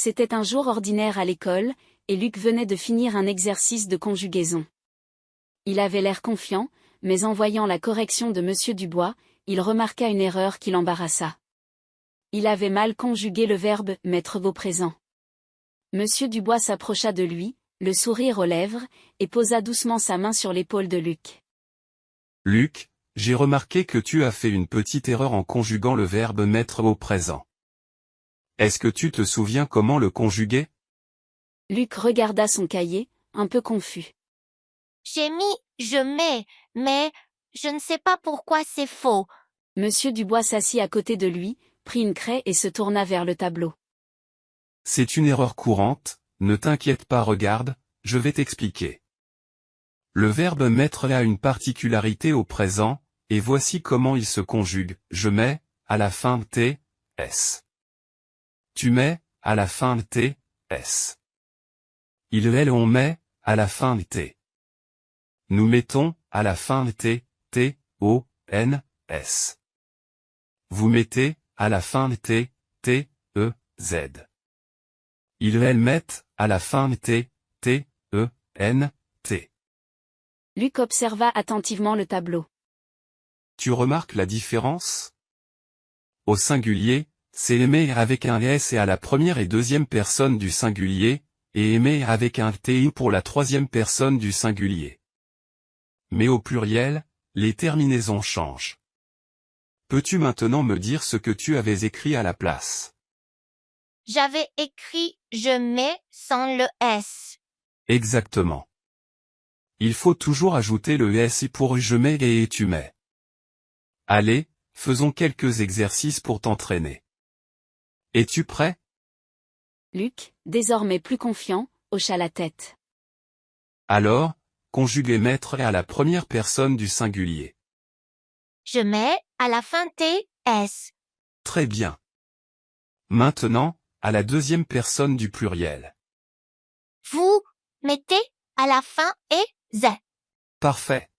C'était un jour ordinaire à l'école, et Luc venait de finir un exercice de conjugaison. Il avait l'air confiant, mais en voyant la correction de Monsieur Dubois, il remarqua une erreur qui l'embarrassa. Il avait mal conjugué le verbe « mettre » au présent. Monsieur Dubois s'approcha de lui, le sourire aux lèvres, et posa doucement sa main sur l'épaule de Luc. « Luc, j'ai remarqué que tu as fait une petite erreur en conjuguant le verbe « mettre » au présent. Est-ce que tu te souviens comment le conjuguer ? » Luc regarda son cahier, un peu confus. J'ai mis « je mets », mais je ne sais pas pourquoi c'est faux. Monsieur Dubois s'assit à côté de lui, prit une craie et se tourna vers le tableau. C'est une erreur courante, ne t'inquiète pas, regarde, je vais t'expliquer. Le verbe mettre a une particularité au présent, et voici comment il se conjugue. Je mets, à la fin de t, s. Tu mets, à la fin de t, s. Il, elle, on met, à la fin de t. Nous mettons, à la fin de t, t, o, n, s. Vous mettez, à la fin de t, t, e, z. Ils, elles mettent, à la fin de t, t, e, n, t. Luc observa attentivement le tableau. Tu remarques la différence ? Au singulier, c'est aimer avec un s et à la première et deuxième personne du singulier, et aimer avec un ti pour la troisième personne du singulier. Mais au pluriel, les terminaisons changent. Peux-tu maintenant me dire ce que tu avais écrit à la place ? J'avais écrit « je mets » sans le S. Exactement. Il faut toujours ajouter le s pour je mets et tu mets. Allez, faisons quelques exercices pour t'entraîner. Es-tu prêt ? Luc, désormais plus confiant, hocha la tête. Alors, conjuguer mettre à la première personne du singulier. Je mets, à la fin T, S. Très bien. Maintenant, à la deuxième personne du pluriel. Vous mettez, à la fin et Z. Parfait.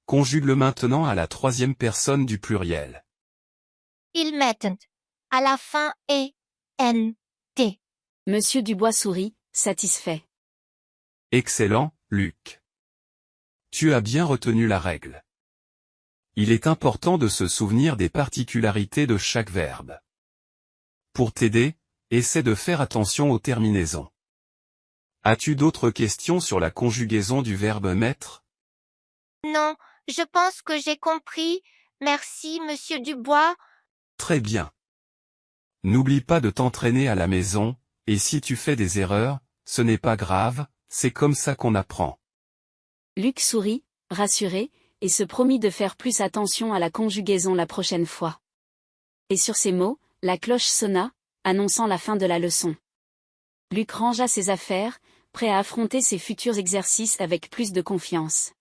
Conjugue-le maintenant à la troisième personne du pluriel. Ils mettent, à la fin et N, T. Monsieur Dubois sourit, satisfait. Excellent, Luc. Tu as bien retenu la règle. Il est important de se souvenir des particularités de chaque verbe. Pour t'aider, essaie de faire attention aux terminaisons. As-tu d'autres questions sur la conjugaison du verbe mettre ? Non, je pense que j'ai compris. Merci, Monsieur Dubois. Très bien. N'oublie pas de t'entraîner à la maison, et si tu fais des erreurs, ce n'est pas grave, c'est comme ça qu'on apprend. Luc sourit, rassuré, et se promit de faire plus attention à la conjugaison la prochaine fois. Et sur ces mots, la cloche sonna, annonçant la fin de la leçon. Luc rangea ses affaires, prêt à affronter ses futurs exercices avec plus de confiance.